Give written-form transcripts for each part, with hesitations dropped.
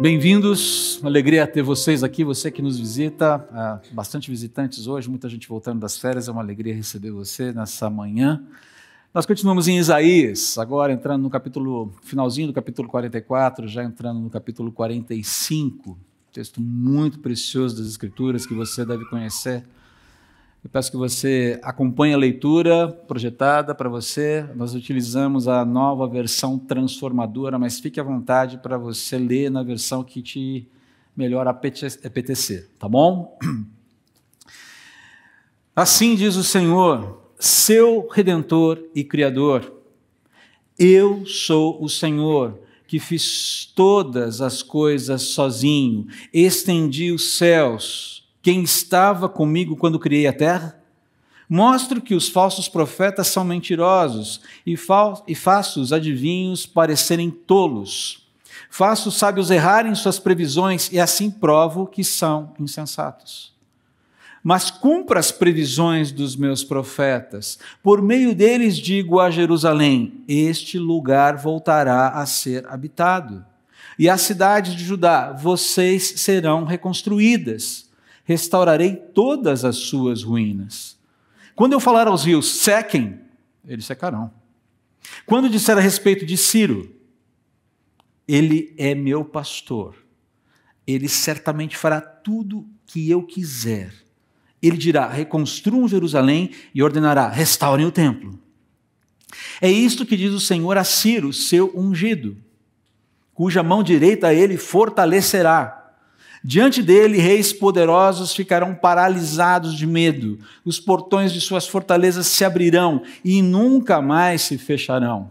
Bem-vindos, uma alegria ter vocês aqui, você que nos visita, bastante visitantes hoje, muita gente voltando das férias, é uma alegria receber você nessa manhã. Nós continuamos em Isaías, agora entrando no finalzinho do capítulo 44, já entrando no capítulo 45, texto muito precioso das Escrituras que você deve conhecer. Eu peço que você acompanhe a leitura projetada para você. Nós utilizamos a nova versão transformadora, mas fique à vontade para você ler na versão que te melhor apetecer, tá bom? Assim diz o Senhor, seu Redentor e Criador. Eu sou o Senhor, que fiz todas as coisas sozinho, estendi os céus. Quem estava comigo quando criei a terra? Mostro que os falsos profetas são mentirosos e faço os adivinhos parecerem tolos. Faço os sábios errarem suas previsões e assim provo que são insensatos. Mas cumpra as previsões dos meus profetas. Por meio deles digo a Jerusalém, este lugar voltará a ser habitado. E as cidades de Judá, vocês serão reconstruídas. Restaurarei todas as suas ruínas. Quando eu falar aos rios, sequem, eles secarão. Quando disser a respeito de Ciro, ele é meu pastor, ele certamente fará tudo que eu quiser. Ele dirá, reconstruam Jerusalém e ordenará, restaurem o templo. É isto que diz o Senhor a Ciro, seu ungido, cuja mão direita ele fortalecerá. Diante dele, reis poderosos ficarão paralisados de medo. Os portões de suas fortalezas se abrirão e nunca mais se fecharão.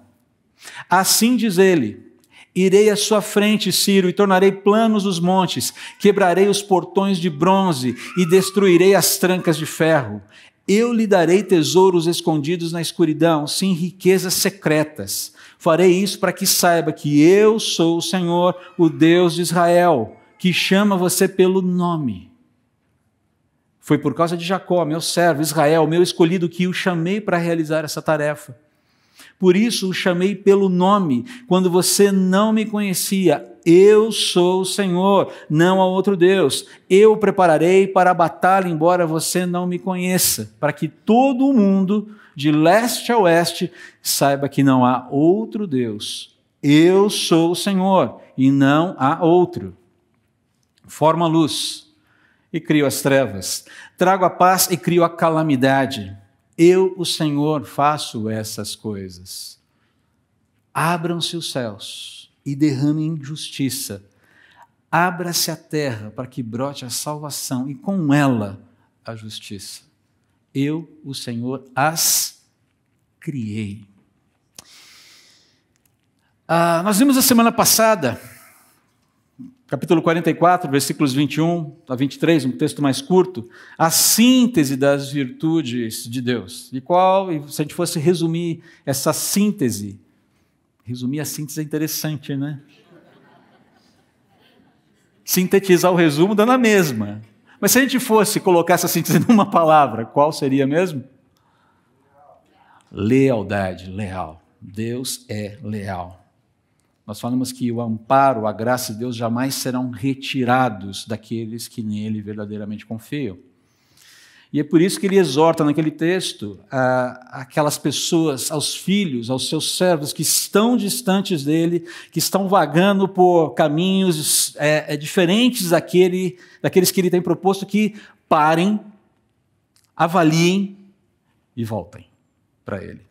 Assim diz ele, irei à sua frente, Ciro, e tornarei planos os montes, quebrarei os portões de bronze e destruirei as trancas de ferro. Eu lhe darei tesouros escondidos na escuridão, sim, riquezas secretas. Farei isso para que saiba que eu sou o Senhor, o Deus de Israel, que chama você pelo nome. Foi por causa de Jacó, meu servo, Israel, meu escolhido, que o chamei para realizar essa tarefa. Por isso o chamei pelo nome, quando você não me conhecia. Eu sou o Senhor, não há outro Deus. Eu o prepararei para a batalha, embora você não me conheça, para que todo o mundo, de leste a oeste, saiba que não há outro Deus. Eu sou o Senhor, e não há outro. Formo a luz e crio as trevas, trago a paz e crio a calamidade. Eu, o Senhor, faço essas coisas. Abram-se os céus e derramem justiça. Abra-se a terra para que brote a salvação e com ela a justiça. Eu, o Senhor, as criei. Nós vimos a semana passada, capítulo 44, versículos 21 a 23, um texto mais curto, a síntese das virtudes de Deus. E se a gente fosse resumir essa síntese, resumir a síntese é interessante, né? Sintetizar o resumo dando a mesma. Mas se a gente fosse colocar essa síntese numa palavra, qual seria mesmo? Lealdade, leal. Deus é leal. Nós falamos que o amparo, a graça de Deus jamais serão retirados daqueles que nele verdadeiramente confiam. E é por isso que ele exorta naquele texto aquelas pessoas, aos filhos, aos seus servos que estão distantes dele, que estão vagando por caminhos diferentes daqueles que ele tem proposto, que parem, avaliem e voltem para ele.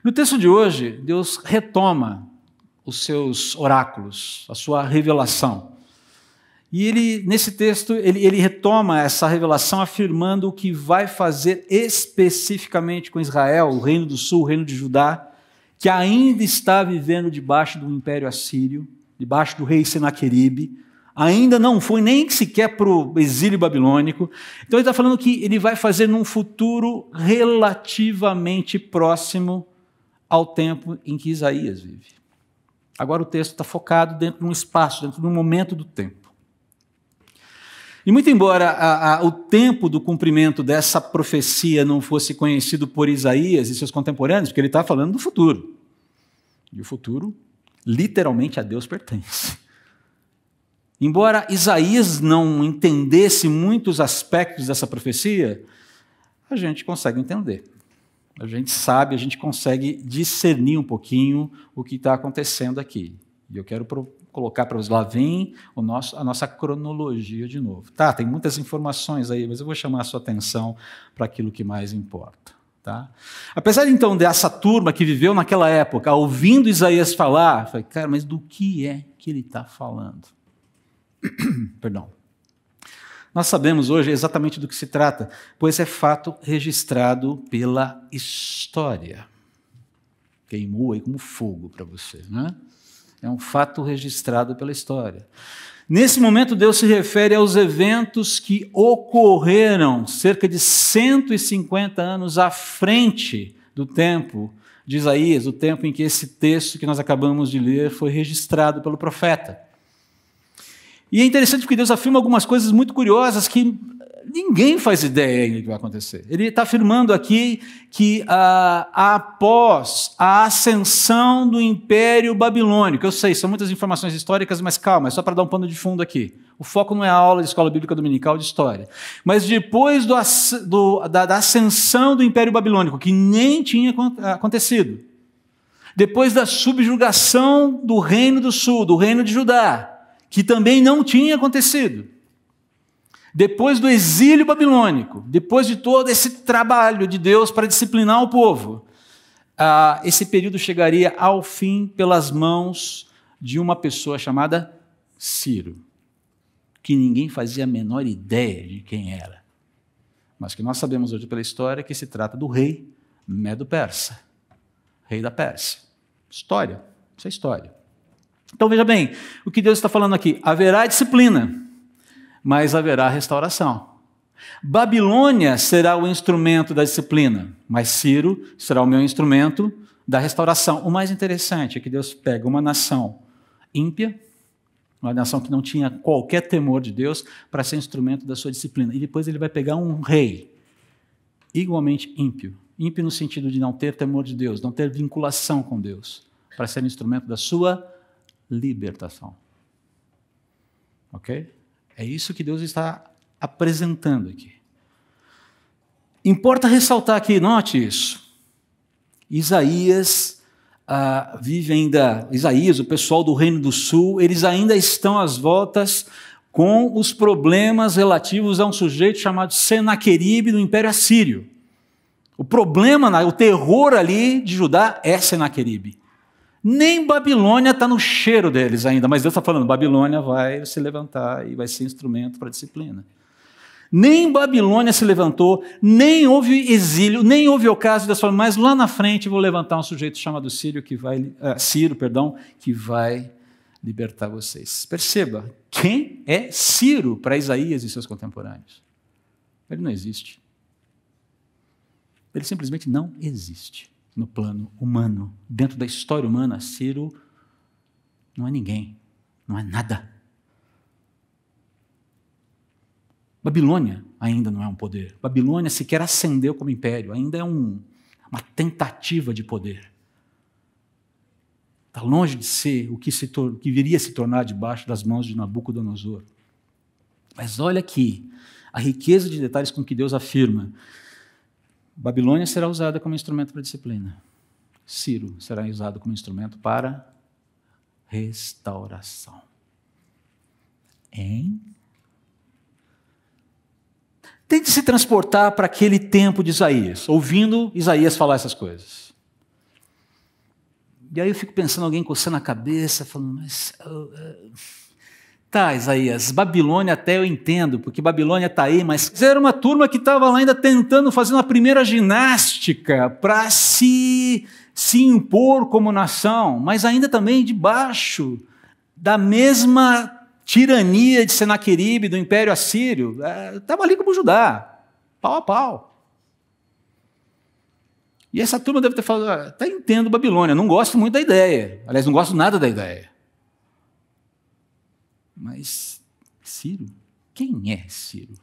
No texto de hoje, Deus retoma os seus oráculos, a sua revelação. E nesse texto, ele retoma essa revelação afirmando o que vai fazer especificamente com Israel, o reino do sul, o reino de Judá, que ainda está vivendo debaixo do império assírio, debaixo do rei Senaqueribe, ainda não foi nem sequer para o exílio babilônico. Então ele está falando que ele vai fazer num futuro relativamente próximo ao tempo em que Isaías vive. Agora o texto está focado dentro de um espaço, dentro de um momento do tempo. E muito embora o tempo do cumprimento dessa profecia não fosse conhecido por Isaías e seus contemporâneos, porque ele está falando do futuro. E o futuro, literalmente, a Deus pertence. Embora Isaías não entendesse muitos aspectos dessa profecia, a gente consegue entender. A gente sabe, a gente consegue discernir um pouquinho o que está acontecendo aqui. E eu quero colocar para vocês, lá vem a nossa cronologia de novo. Tá, tem muitas informações aí, mas eu vou chamar a sua atenção para aquilo que mais importa. Tá? Apesar, então, dessa turma que viveu naquela época, ouvindo Isaías falar, eu falei, cara, mas do que é que ele está falando? Perdão. Nós sabemos hoje exatamente do que se trata, pois é fato registrado pela história. Queimou aí como fogo para você, né? É um fato registrado pela história. Nesse momento, Deus se refere aos eventos que ocorreram cerca de 150 anos à frente do tempo de Isaías, o tempo em que esse texto que nós acabamos de ler foi registrado pelo profeta. E é interessante porque Deus afirma algumas coisas muito curiosas que ninguém faz ideia ainda do que vai acontecer. Ele está afirmando aqui que após a ascensão do Império Babilônico, eu sei, são muitas informações históricas, mas calma, é só para dar um pano de fundo aqui. O foco não é a aula de Escola Bíblica Dominical de História. Mas depois da ascensão do Império Babilônico, que nem tinha acontecido, depois da subjugação do Reino do Sul, do Reino de Judá, que também não tinha acontecido. Depois do exílio babilônico, depois de todo esse trabalho de Deus para disciplinar o povo, esse período chegaria ao fim pelas mãos de uma pessoa chamada Ciro, que ninguém fazia a menor ideia de quem era, mas que nós sabemos hoje pela história que se trata do rei Medo-Persa, rei da Pérsia. História, isso é história. Então veja bem, o que Deus está falando aqui, haverá disciplina, mas haverá restauração. Babilônia será o instrumento da disciplina, mas Ciro será o meu instrumento da restauração. O mais interessante é que Deus pega uma nação ímpia, uma nação que não tinha qualquer temor de Deus, para ser instrumento da sua disciplina. E depois ele vai pegar um rei igualmente ímpio. Ímpio no sentido de não ter temor de Deus, não ter vinculação com Deus, para ser instrumento da sua libertação. Ok? É isso que Deus está apresentando aqui. Importa ressaltar aqui, note isso. Isaías Isaías, o pessoal do Reino do Sul, eles ainda estão às voltas com os problemas relativos a um sujeito chamado Senaqueribe do Império Assírio. O problema, o terror ali de Judá é Senaqueribe. Nem Babilônia está no cheiro deles ainda, mas Deus está falando, Babilônia vai se levantar e vai ser instrumento para a disciplina. Nem Babilônia se levantou, nem houve exílio, nem houve ocaso, Deus falou, mas lá na frente vou levantar um sujeito chamado Ciro, que vai libertar vocês. Perceba, quem é Ciro para Isaías e seus contemporâneos? Ele não existe. Ele simplesmente não existe. No plano humano, dentro da história humana, Ciro não é ninguém, não é nada. Babilônia ainda não é um poder. Babilônia sequer ascendeu como império, ainda é uma tentativa de poder. Está longe de ser o que viria a se tornar debaixo das mãos de Nabucodonosor. Mas olha aqui, a riqueza de detalhes com que Deus afirma. Babilônia será usada como instrumento para disciplina. Ciro será usado como instrumento para restauração. Tente se transportar para aquele tempo de Isaías, ouvindo Isaías falar essas coisas. E aí eu fico pensando, alguém coçando a cabeça, falando, mas... Tá, Isaías, Babilônia até eu entendo, porque Babilônia está aí, mas era uma turma que estava lá ainda tentando fazer uma primeira ginástica para se impor como nação, mas ainda também debaixo da mesma tirania de Senaqueribe, do Império Assírio. Estava ali como Judá, pau a pau. E essa turma deve ter falado, até entendo Babilônia, não gosto muito da ideia, aliás, não gosto nada da ideia. Mas Ciro, quem é Ciro?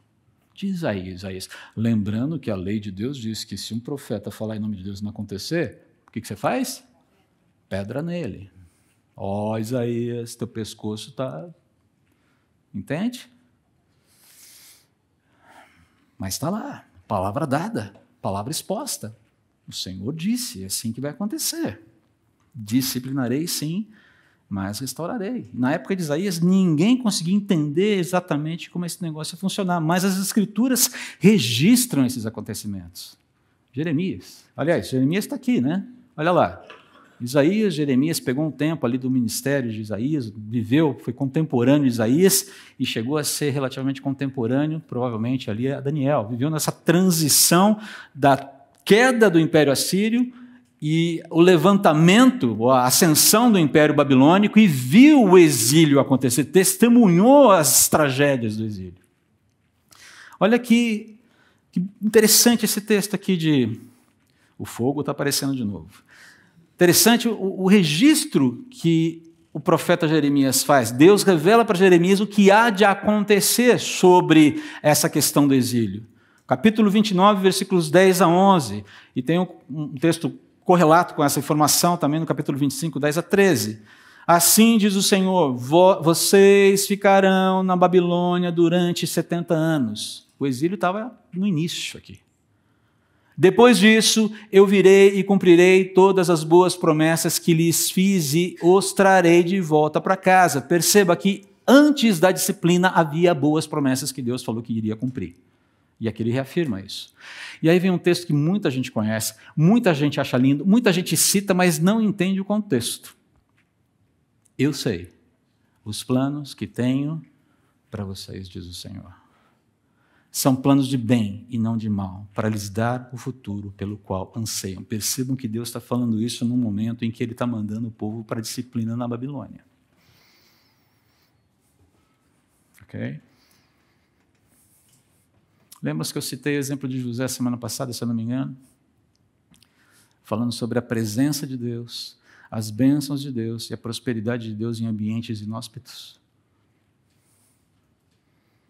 Diz aí, Isaías. Lembrando que a lei de Deus diz que se um profeta falar em nome de Deus e não acontecer, o que você faz? Pedra nele. Isaías, teu pescoço está Entende? Mas está lá, palavra dada, palavra exposta. O Senhor disse, é assim que vai acontecer. Disciplinarei sim, mas restaurarei. Na época de Isaías, ninguém conseguia entender exatamente como esse negócio ia funcionar, mas as Escrituras registram esses acontecimentos. Jeremias, aliás, Jeremias está aqui, né? Olha lá. Jeremias pegou um tempo ali do ministério de Isaías, viveu, foi contemporâneo de Isaías e chegou a ser relativamente contemporâneo, provavelmente ali a Daniel. Viveu nessa transição da queda do Império Assírio e o levantamento, a ascensão do Império Babilônico e viu o exílio acontecer, testemunhou as tragédias do exílio. Olha que interessante esse texto aqui de... O fogo está aparecendo de novo. Interessante o registro que o profeta Jeremias faz. Deus revela para Jeremias o que há de acontecer sobre essa questão do exílio. Capítulo 29, versículos 10 a 11. E tem um texto correlato com essa informação também no capítulo 25, 10 a 13. Assim diz o Senhor, vocês ficarão na Babilônia durante 70 anos. O exílio estava no início aqui. Depois disso, eu virei e cumprirei todas as boas promessas que lhes fiz e os trarei de volta para casa. Perceba que antes da disciplina havia boas promessas que Deus falou que iria cumprir. E aqui ele reafirma isso. E aí vem um texto que muita gente conhece, muita gente acha lindo, muita gente cita, mas não entende o contexto. Eu sei os planos que tenho para vocês, diz o Senhor. São planos de bem e não de mal, para lhes dar o futuro pelo qual anseiam. Percebam que Deus está falando isso num momento em que Ele está mandando o povo para a disciplina na Babilônia. Ok? Lembra-se que eu citei o exemplo de José semana passada, se eu não me engano? Falando sobre a presença de Deus, as bênçãos de Deus e a prosperidade de Deus em ambientes inóspitos.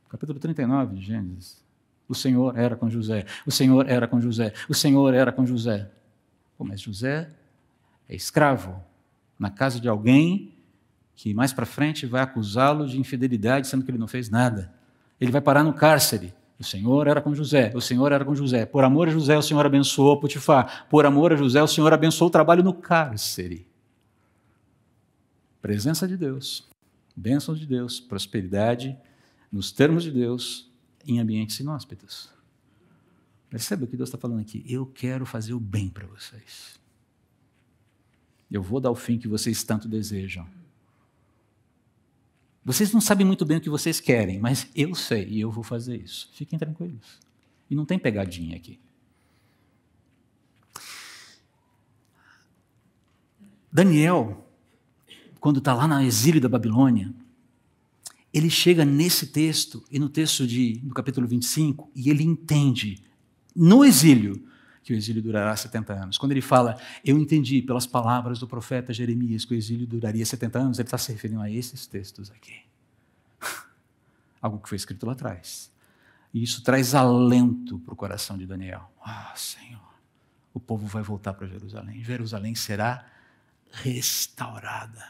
Capítulo 39 de Gênesis. O Senhor era com José, o Senhor era com José, o Senhor era com José. Pô, mas José é escravo na casa de alguém que mais para frente vai acusá-lo de infidelidade, sendo que ele não fez nada. Ele vai parar no cárcere. O Senhor era com José, o Senhor era com José. Por amor a José, o Senhor abençoou Potifar. Por amor a José, o Senhor abençoou o trabalho no cárcere. Presença de Deus, bênçãos de Deus, prosperidade nos termos de Deus, em ambientes inóspitos. Perceba o que Deus está falando aqui. Eu quero fazer o bem para vocês. Eu vou dar o fim que vocês tanto desejam. Vocês não sabem muito bem o que vocês querem, mas eu sei e eu vou fazer isso. Fiquem tranquilos. E não tem pegadinha aqui. Daniel, quando está lá no exílio da Babilônia, ele chega nesse texto, e no texto do capítulo 25, e ele entende, no exílio, que o exílio durará 70 anos. Quando ele fala, eu entendi pelas palavras do profeta Jeremias que o exílio duraria 70 anos, ele está se referindo a esses textos aqui. Algo que foi escrito lá atrás. E isso traz alento para o coração de Daniel. Senhor, o povo vai voltar para Jerusalém. Jerusalém será restaurada.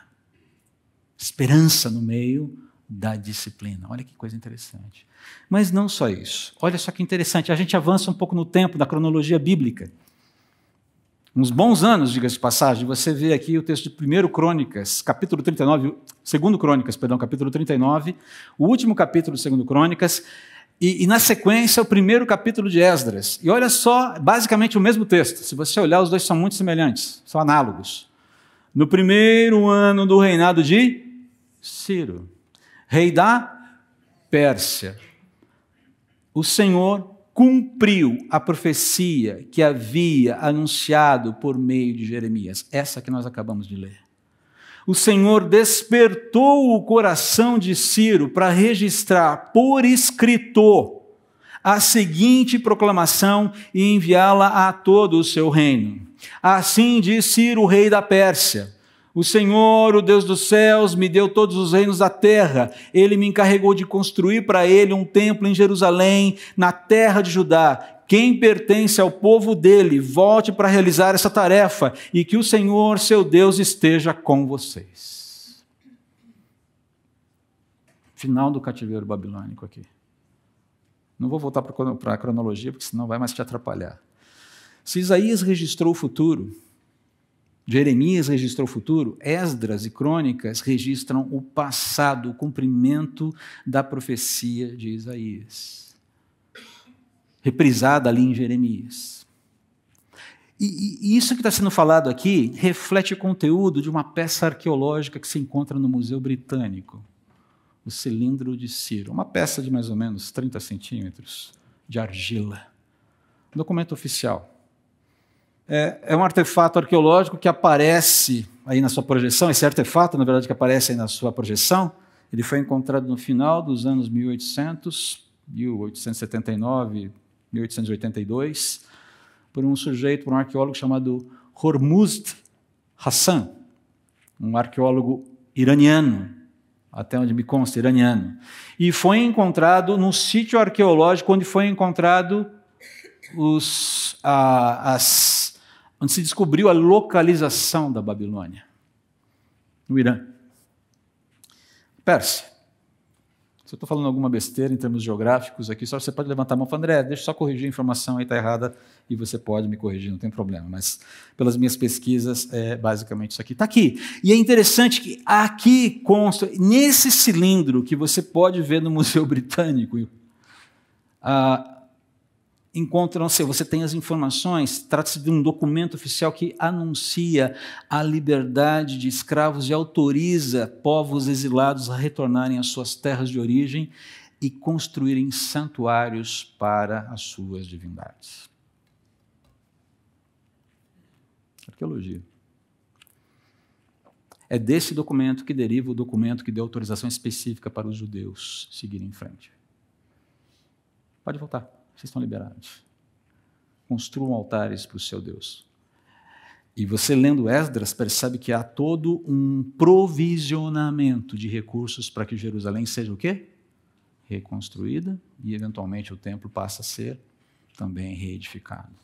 Esperança no meio da disciplina. Olha que coisa interessante. Mas não só isso. Olha só que interessante. A gente avança um pouco no tempo da cronologia bíblica. Uns bons anos, diga-se de passagem, você vê aqui o texto de 1 Crônicas, capítulo 39, 2 Crônicas, perdão, capítulo 39, o último capítulo de 2 Crônicas, e na sequência o primeiro capítulo de Esdras. E olha só, basicamente o mesmo texto. Se você olhar, os dois são muito semelhantes, são análogos. No primeiro ano do reinado de Ciro, rei da Pérsia, o Senhor cumpriu a profecia que havia anunciado por meio de Jeremias, essa que nós acabamos de ler. O Senhor despertou o coração de Ciro para registrar por escrito a seguinte proclamação e enviá-la a todo o seu reino. Assim diz Ciro, rei da Pérsia: o Senhor, o Deus dos céus, me deu todos os reinos da terra. Ele me encarregou de construir para ele um templo em Jerusalém, na terra de Judá. Quem pertence ao povo dele, volte para realizar essa tarefa, e que o Senhor, seu Deus, esteja com vocês. Final do cativeiro babilônico aqui. Não vou voltar para a cronologia, porque senão vai mais te atrapalhar. Se Isaías registrou o futuro, Jeremias registrou o futuro, Esdras e Crônicas registram o passado, o cumprimento da profecia de Isaías, reprisada ali em Jeremias. E isso que está sendo falado aqui reflete o conteúdo de uma peça arqueológica que se encontra no Museu Britânico, o cilindro de Ciro, uma peça de mais ou menos 30 centímetros de argila, um documento oficial. É um artefato arqueológico que aparece aí na sua projeção, esse artefato, na verdade, que aparece aí na sua projeção, ele foi encontrado no final dos anos 1800, 1879, 1882, por um sujeito, por um arqueólogo chamado Hormuzd Hassan, um arqueólogo iraniano, até onde me consta, iraniano. E foi encontrado num sítio arqueológico onde foi encontrado onde se descobriu a localização da Babilônia, no Irã. Pérsia. Se eu estou falando alguma besteira em termos geográficos aqui, só você pode levantar a mão e falar, André, deixa eu só corrigir a informação aí, está errada, e você pode me corrigir, não tem problema. Mas, pelas minhas pesquisas, é basicamente isso aqui. Está aqui. E é interessante que aqui consta, nesse cilindro que você pode ver no Museu Britânico, encontram-se, você tem as informações, trata-se de um documento oficial que anuncia a liberdade de escravos e autoriza povos exilados a retornarem às suas terras de origem e construírem santuários para as suas divindades. Arqueologia. É desse documento que deriva o documento que deu autorização específica para os judeus seguirem em frente. Pode voltar. Vocês estão liberados. Construam altares para o seu Deus. E você, lendo Esdras, percebe que há todo um provisionamento de recursos para que Jerusalém seja o quê? Reconstruída e, eventualmente, o templo passa a ser também reedificado.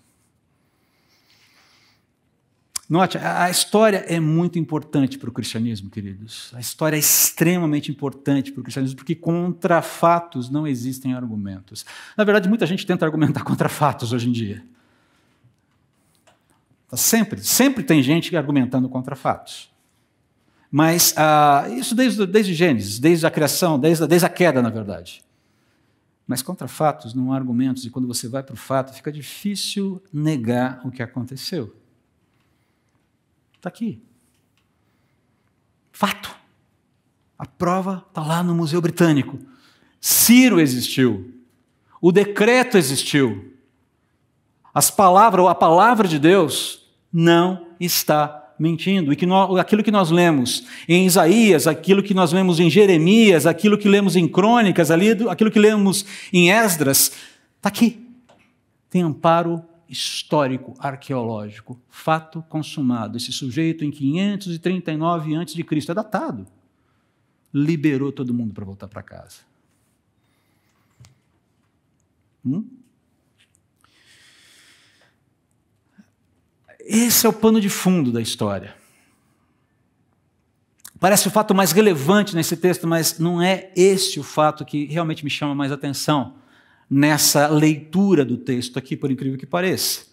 Note, a história é muito importante para o cristianismo, queridos. A história é extremamente importante para o cristianismo, porque contra fatos não existem argumentos. Na verdade, muita gente tenta argumentar contra fatos hoje em dia. Sempre tem gente argumentando contra fatos. Mas isso desde Gênesis, desde a criação, desde a queda, na verdade. Mas contra fatos não há argumentos, e quando você vai para o fato, fica difícil negar o que aconteceu. Está aqui. Fato. A prova está lá no Museu Britânico. Ciro existiu. O decreto existiu. A palavra de Deus não está mentindo. E aquilo que nós lemos em Isaías, aquilo que nós lemos em Jeremias, aquilo que lemos em Crônicas, aquilo que lemos em Esdras, está aqui. Tem amparo histórico, arqueológico, fato consumado. Esse sujeito em 539 a.C., é datado, liberou todo mundo para voltar para casa. Esse é o pano de fundo da história. Parece o fato mais relevante nesse texto, mas não é esse o fato que realmente me chama mais atenção nessa leitura do texto aqui, por incrível que pareça.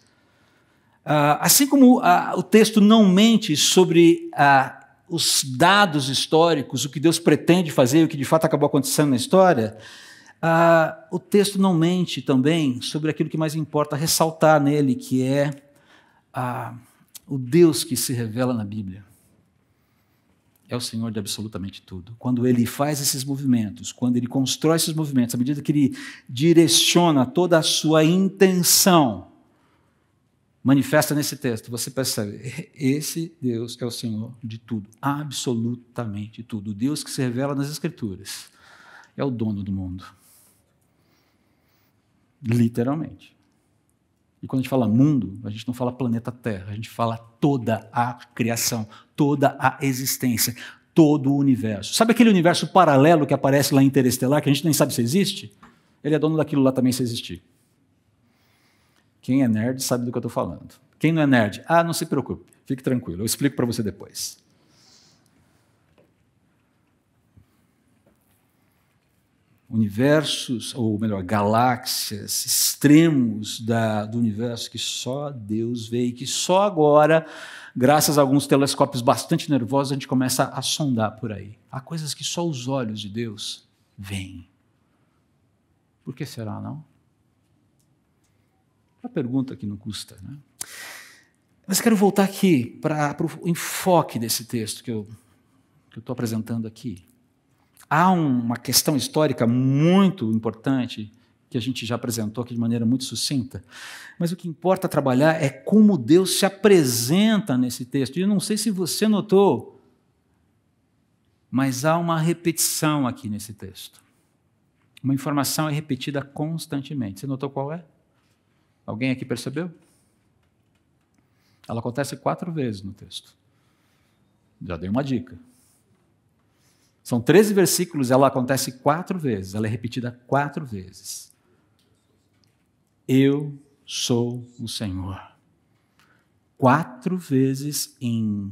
Assim como o texto não mente sobre os dados históricos, o que Deus pretende fazer, o que de fato acabou acontecendo na história, o texto não mente também sobre aquilo que mais importa ressaltar nele, que é o Deus que se revela na Bíblia. É o Senhor de absolutamente tudo. Quando Ele faz esses movimentos, quando Ele constrói esses movimentos, à medida que Ele direciona toda a sua intenção, manifesta nesse texto, você percebe, esse Deus é o Senhor de tudo, absolutamente tudo. O Deus que se revela nas Escrituras é o dono do mundo. Literalmente. E quando a gente fala mundo, a gente não fala planeta Terra, a gente fala toda a criação, toda a existência, todo o universo. Sabe aquele universo paralelo que aparece lá em Interestelar, que a gente nem sabe se existe? Ele é dono daquilo lá também se existir. Quem é nerd sabe do que eu estou falando. Quem não é nerd? Não se preocupe, fique tranquilo, eu explico para você depois. universos, ou melhor, galáxias, extremos do universo que só Deus vê e que só agora, graças a alguns telescópios bastante nervosos, a gente começa a sondar por aí. Há coisas que só os olhos de Deus veem. Por que será, não? Uma pergunta que não custa, né? Mas quero voltar aqui para o enfoque desse texto que eu estou apresentando aqui. Há uma questão histórica muito importante que a gente já apresentou aqui de maneira muito sucinta, mas o que importa trabalhar é como Deus se apresenta nesse texto. E eu não sei se você notou, mas há uma repetição aqui nesse texto. Uma informação é repetida constantemente. Você notou qual é? Alguém aqui percebeu? Ela acontece 4 vezes no texto. Já dei uma dica. São 13 versículos, ela acontece 4 vezes, ela é repetida 4 vezes. Eu sou o Senhor. 4 vezes em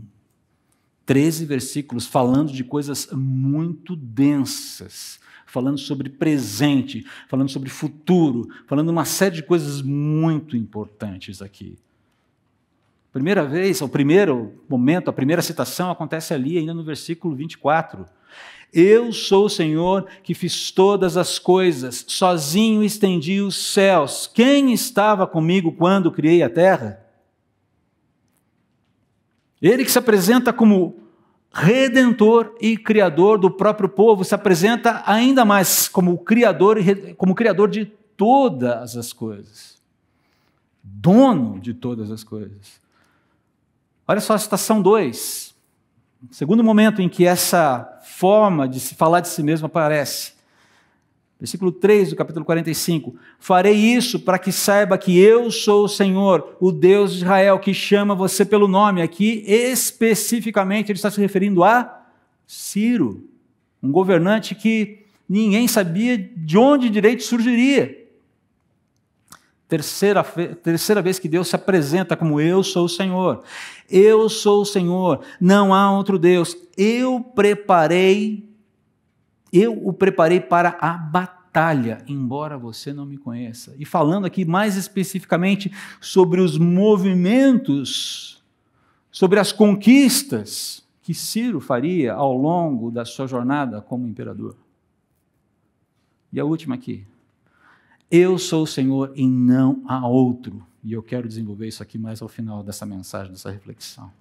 13 versículos, falando de coisas muito densas, falando sobre presente, falando sobre futuro, falando uma série de coisas muito importantes aqui. Primeira vez, o primeiro momento, a primeira citação acontece ali, ainda no versículo 24. Eu sou o Senhor que fiz todas as coisas, sozinho estendi os céus. Quem estava comigo quando criei a terra? Ele que se apresenta como redentor e criador do próprio povo, se apresenta ainda mais como criador de todas as coisas. Dono de todas as coisas. Olha só a citação 2. Segundo momento em que essa forma de se falar de si mesmo aparece. Versículo 3 do capítulo 45. Farei isso para que saiba que eu sou o Senhor, o Deus de Israel, que chama você pelo nome. Aqui, especificamente, ele está se referindo a Ciro, um governante que ninguém sabia de onde direito surgiria. Terceira vez que Deus se apresenta como eu sou o Senhor. Eu sou o Senhor, não há outro Deus. Eu o preparei para a batalha, embora você não me conheça. E falando aqui mais especificamente sobre os movimentos, sobre as conquistas que Ciro faria ao longo da sua jornada como imperador. E a última aqui. Eu sou o Senhor e não há outro. E eu quero desenvolver isso aqui mais ao final dessa mensagem, dessa reflexão.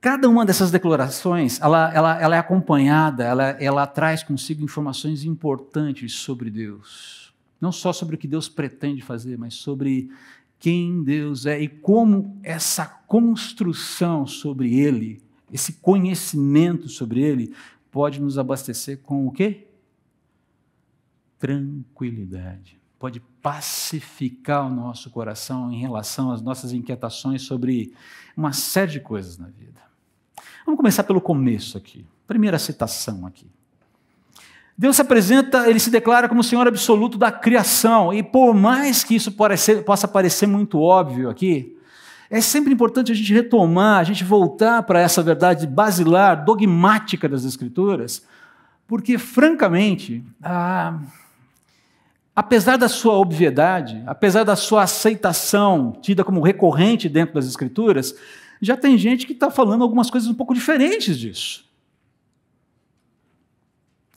Cada uma dessas declarações, ela é acompanhada, ela traz consigo informações importantes sobre Deus. Não só sobre o que Deus pretende fazer, mas sobre quem Deus é e como essa construção sobre Ele, esse conhecimento sobre Ele, pode nos abastecer com o quê? Tranquilidade. Pode pacificar o nosso coração em relação às nossas inquietações sobre uma série de coisas na vida. Vamos começar pelo começo aqui. Primeira citação aqui. Deus se apresenta, ele se declara como o Senhor absoluto da criação. E por mais que isso possa parecer muito óbvio aqui, é sempre importante a gente retomar, a gente voltar para essa verdade basilar, dogmática das Escrituras, porque, francamente, apesar da sua obviedade, apesar da sua aceitação tida como recorrente dentro das Escrituras, já tem gente que está falando algumas coisas um pouco diferentes disso.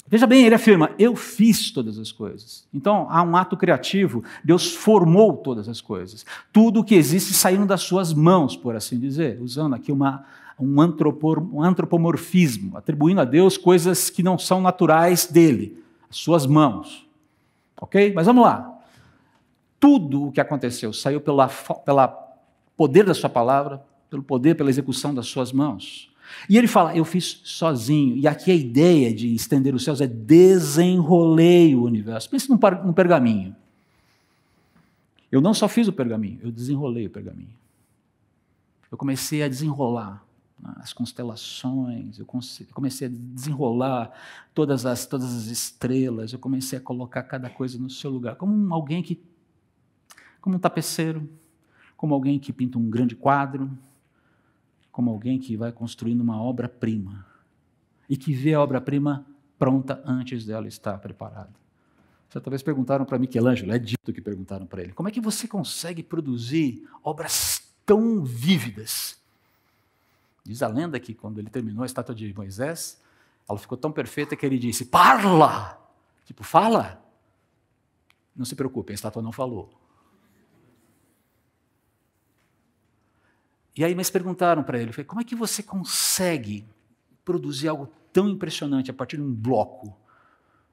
Veja bem, ele afirma, eu fiz todas as coisas. Então, há um ato criativo, Deus formou todas as coisas. Tudo o que existe saindo das suas mãos, por assim dizer, usando aqui um antropomorfismo, atribuindo a Deus coisas que não são naturais dele, as suas mãos. Ok? Mas vamos lá. Tudo o que aconteceu saiu pelo poder da sua palavra, pelo poder, pela execução das suas mãos. E ele fala, eu fiz sozinho. E aqui a ideia de estender os céus é desenrolei o universo. Pense num pergaminho. Eu não só fiz o pergaminho, eu desenrolei o pergaminho. Eu comecei a desenrolar as constelações, eu comecei a desenrolar todas as estrelas, eu comecei a colocar cada coisa no seu lugar, como um tapeceiro, como alguém que pinta um grande quadro, como alguém que vai construindo uma obra-prima, e que vê a obra-prima pronta antes dela estar preparada. Certa vez perguntaram para Michelangelo, é dito que perguntaram para ele, como é que você consegue produzir obras tão vívidas? Diz a lenda que quando ele terminou a estátua de Moisés, ela ficou tão perfeita que ele disse, parla! Tipo, fala! Não se preocupe, a estátua não falou. E aí, mas perguntaram para ele, como é que você consegue produzir algo tão impressionante a partir de um bloco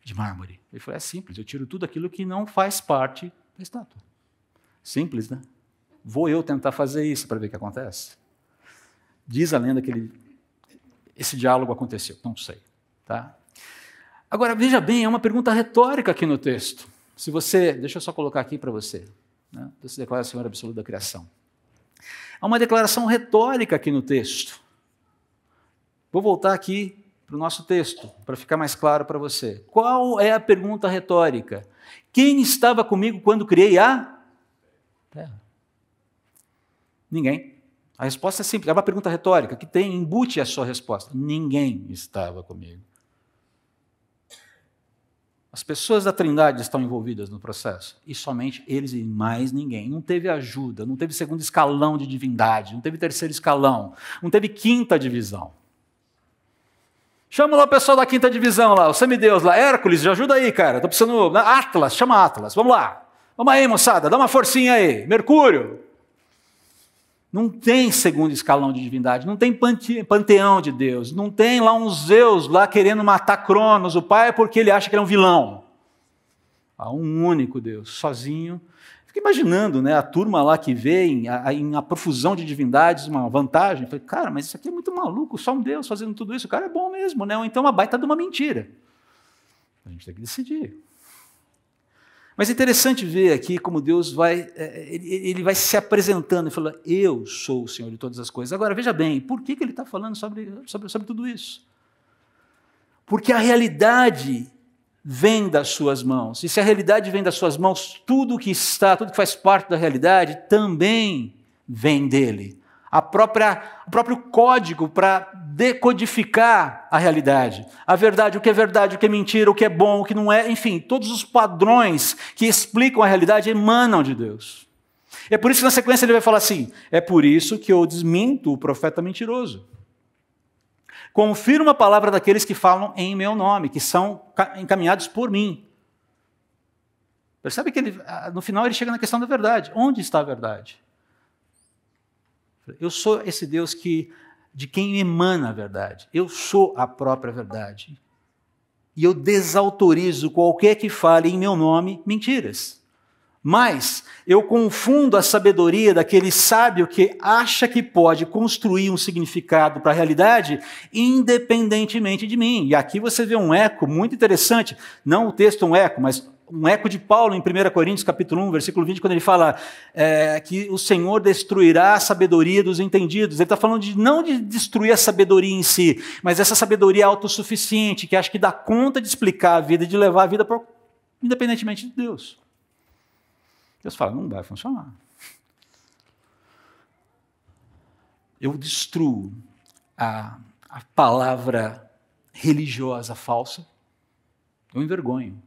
de mármore? Ele falou, é simples, eu tiro tudo aquilo que não faz parte da estátua. Simples, né? Vou eu tentar fazer isso para ver o que acontece? Diz a lenda que esse diálogo aconteceu, não sei. Tá? Agora, veja bem, é uma pergunta retórica aqui no texto. Se você, deixa eu só colocar aqui para você, né? Deus se declara Senhor absoluto da criação. Há uma declaração retórica aqui no texto. Vou voltar aqui para o nosso texto, para ficar mais claro para você. Qual é a pergunta retórica? Quem estava comigo quando criei a terra? Ninguém. A resposta é simples, é uma pergunta retórica, que embute a sua resposta. Ninguém estava comigo. As pessoas da Trindade estão envolvidas no processo, e somente eles e mais ninguém. Não teve ajuda, não teve segundo escalão de divindade, não teve terceiro escalão, não teve quinta divisão. Chama lá o pessoal da quinta divisão, lá, o semideus lá, Hércules, já ajuda aí, cara, estou precisando, Atlas, chama Atlas, vamos lá. Vamos aí, moçada, dá uma forcinha aí, Mercúrio. Não tem segundo escalão de divindade, não tem panteão de Deus, não tem lá um Zeus lá querendo matar Cronos, o pai, porque ele acha que ele é um vilão. Há um único Deus, sozinho. Fico imaginando, né, a turma lá que vê em a profusão de divindades uma vantagem. Falei, cara, mas isso aqui é muito maluco, só um Deus fazendo tudo isso, o cara é bom mesmo, né? Ou então uma baita de uma mentira. A gente tem que decidir. Mas é interessante ver aqui como Deus ele vai se apresentando e falando, eu sou o Senhor de todas as coisas. Agora, veja bem, por que ele está falando sobre tudo isso? Porque a realidade vem das suas mãos. E se a realidade vem das suas mãos, tudo que faz parte da realidade, também vem dele. O próprio código para decodificar a realidade. A verdade, o que é mentira, o que é bom, o que não é, enfim, todos os padrões que explicam a realidade emanam de Deus. É por isso que na sequência ele vai falar assim, é por isso que eu desminto o profeta mentiroso. Confirmo a palavra daqueles que falam em meu nome, que são encaminhados por mim. Percebe que no final ele chega na questão da verdade. Onde está a verdade? Eu sou esse Deus de quem emana a verdade. Eu sou a própria verdade. E eu desautorizo qualquer que fale em meu nome mentiras. Mas eu confundo a sabedoria daquele sábio que acha que pode construir um significado para a realidade independentemente de mim. E aqui você vê um eco muito interessante, não o texto um eco, mas um eco de Paulo em 1 Coríntios, capítulo 1, versículo 20, quando ele fala que o Senhor destruirá a sabedoria dos entendidos. Ele está falando não de destruir a sabedoria em si, mas essa sabedoria autossuficiente, que acha que dá conta de explicar a vida e de levar a vida independentemente de Deus. Deus fala, não vai funcionar. Eu destruo a palavra religiosa falsa, eu envergonho.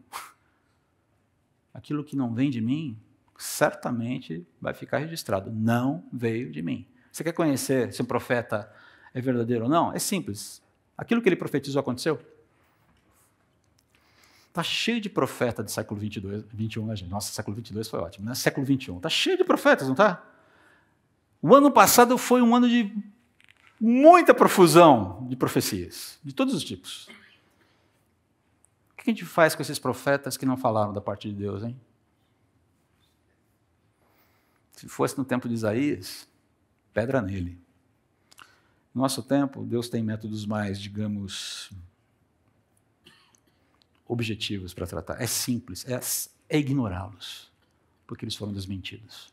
Aquilo que não vem de mim, certamente vai ficar registrado. Não veio de mim. Você quer conhecer se um profeta é verdadeiro ou não? É simples. Aquilo que ele profetizou aconteceu? Está cheio de profeta do século 21, gente. Nossa, século 22 foi ótimo, né? Século 21. Está cheio de profetas, não está? O ano passado foi um ano de muita profusão de profecias, de todos os tipos. O que a gente faz com esses profetas que não falaram da parte de Deus, hein? Se fosse no tempo de Isaías, pedra nele. No nosso tempo, Deus tem métodos mais, digamos, objetivos para tratar. É simples, é ignorá-los, porque eles foram desmentidos.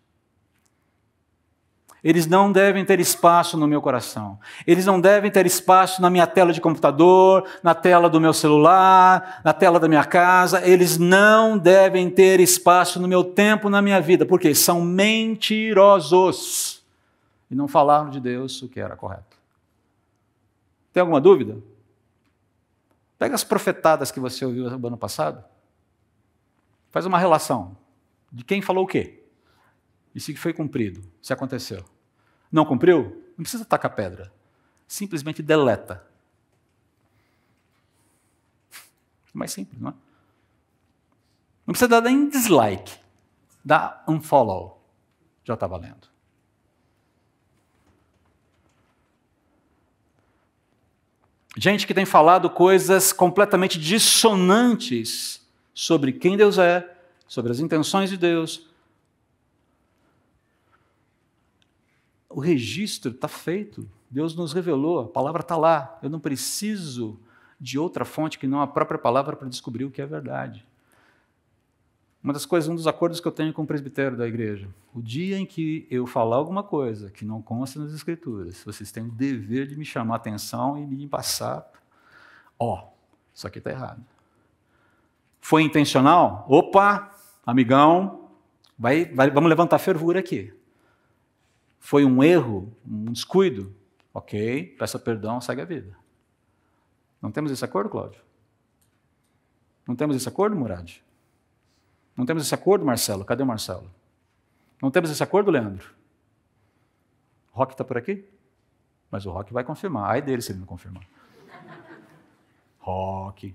Eles não devem ter espaço no meu coração. Eles não devem ter espaço na minha tela de computador, na tela do meu celular, na tela da minha casa. Eles não devem ter espaço no meu tempo, na minha vida, porque são mentirosos. E não falaram de Deus o que era correto. Tem alguma dúvida? Pega as profetadas que você ouviu no ano passado, faz uma relação de quem falou o quê e se foi cumprido, se aconteceu. Não cumpriu? Não precisa tacar pedra. Simplesmente deleta. É mais simples, não é? Não precisa dar nem dislike. Dá unfollow. Já está valendo. Gente que tem falado coisas completamente dissonantes sobre quem Deus é, sobre as intenções de Deus. O registro está feito. Deus nos revelou, a palavra está lá. Eu não preciso de outra fonte que não a própria palavra para descobrir o que é verdade. Um dos acordos que eu tenho com o presbitério da igreja, o dia em que eu falar alguma coisa que não consta nas Escrituras, vocês têm o dever de me chamar a atenção e me passar, isso aqui está errado. Foi intencional? Opa, amigão, vamos levantar fervura aqui. Foi um erro, um descuido? Ok, peça perdão, segue a vida. Não temos esse acordo, Cláudio? Não temos esse acordo, Murad? Não temos esse acordo, Marcelo? Cadê o Marcelo? Não temos esse acordo, Leandro? O Roque está por aqui? Mas o Roque vai confirmar. Ai dele se ele não confirmar. Roque.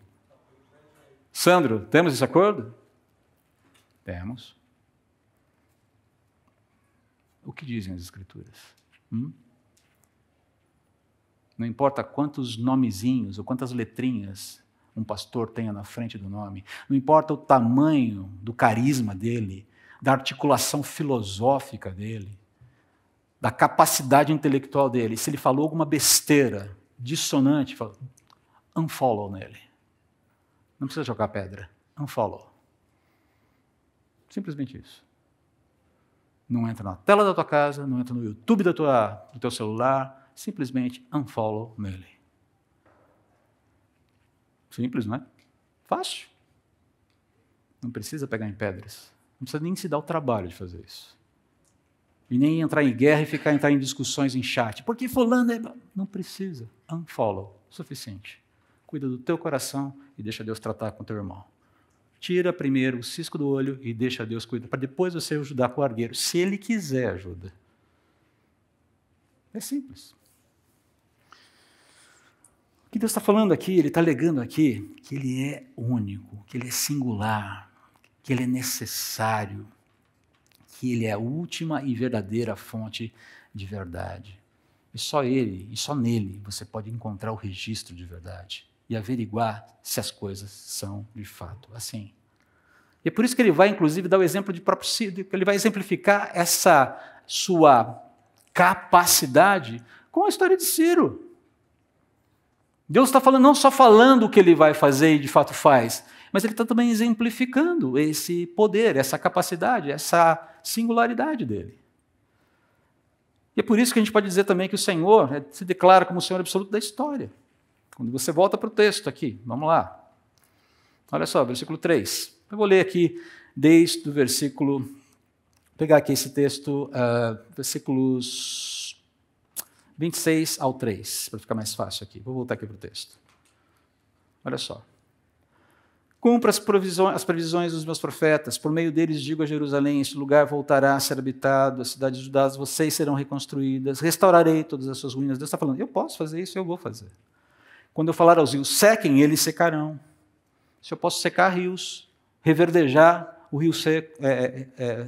Sandro, temos esse acordo? Temos. O que dizem as Escrituras? Não importa quantos nomezinhos ou quantas letrinhas um pastor tenha na frente do nome, não importa o tamanho do carisma dele, da articulação filosófica dele, da capacidade intelectual dele, se ele falou alguma besteira dissonante, unfollow nele. Não precisa jogar pedra, unfollow. Simplesmente isso. Não entra na tela da tua casa, não entra no YouTube do teu celular, simplesmente unfollow nele. Simples, não é? Fácil. Não precisa pegar em pedras. Não precisa nem se dar o trabalho de fazer isso. E nem entrar em guerra e entrar em discussões em chat. Porque fulano é... Não precisa. Unfollow. Suficiente. Cuida do teu coração e deixa Deus tratar com o teu irmão. Tira primeiro o cisco do olho e deixa Deus cuidar, para depois você ajudar com o argueiro. Se ele quiser ajuda. É simples. O que Deus está falando aqui, Ele está alegando aqui que Ele é único, que Ele é singular, que Ele é necessário, que Ele é a última e verdadeira fonte de verdade. E só Ele, e só nele, você pode encontrar o registro de verdade e averiguar se as coisas são de fato assim. E é por isso que Ele vai, inclusive, dar o exemplo de próprio Ciro, que Ele vai exemplificar essa sua capacidade com a história de Ciro. Deus está falando, não só falando o que Ele vai fazer e de fato faz, mas Ele está também exemplificando esse poder, essa capacidade, essa singularidade dEle. E é por isso que a gente pode dizer também que o Senhor se declara como o Senhor absoluto da história. Quando você volta para o texto aqui, vamos lá. Olha só, versículo 3. Eu vou ler aqui desde o versículo... Vou pegar aqui esse texto, versículos 26 ao 3, para ficar mais fácil aqui. Vou voltar aqui para o texto. Olha só. Cumpra as previsões dos meus profetas, por meio deles digo a Jerusalém, este lugar voltará a ser habitado, as cidades de Judá, vocês serão reconstruídas, restaurarei todas as suas ruínas. Deus está falando, eu posso fazer isso, eu vou fazer. Quando eu falar aos rios, sequem, eles secarão. Se eu posso secar rios, reverdejar o rio seco,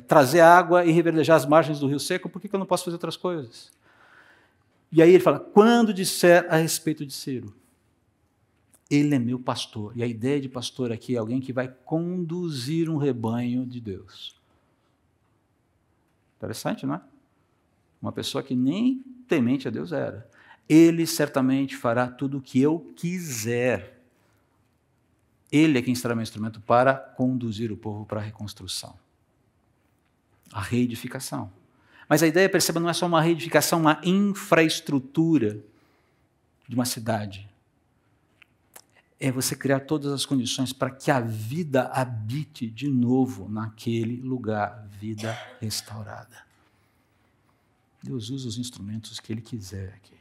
trazer água e reverdejar as margens do rio seco, por que eu não posso fazer outras coisas? E aí ele fala, quando disser a respeito de Ciro, ele é meu pastor. E a ideia de pastor aqui é alguém que vai conduzir um rebanho de Deus. Interessante, não é? Uma pessoa que nem temente a Deus era. Ele certamente fará tudo o que eu quiser. Ele é quem será meu instrumento para conduzir o povo para a reconstrução. A reedificação. Mas a ideia, perceba, não é só uma reedificação, uma infraestrutura de uma cidade. É você criar todas as condições para que a vida habite de novo naquele lugar, vida restaurada. Deus usa os instrumentos que Ele quiser aqui.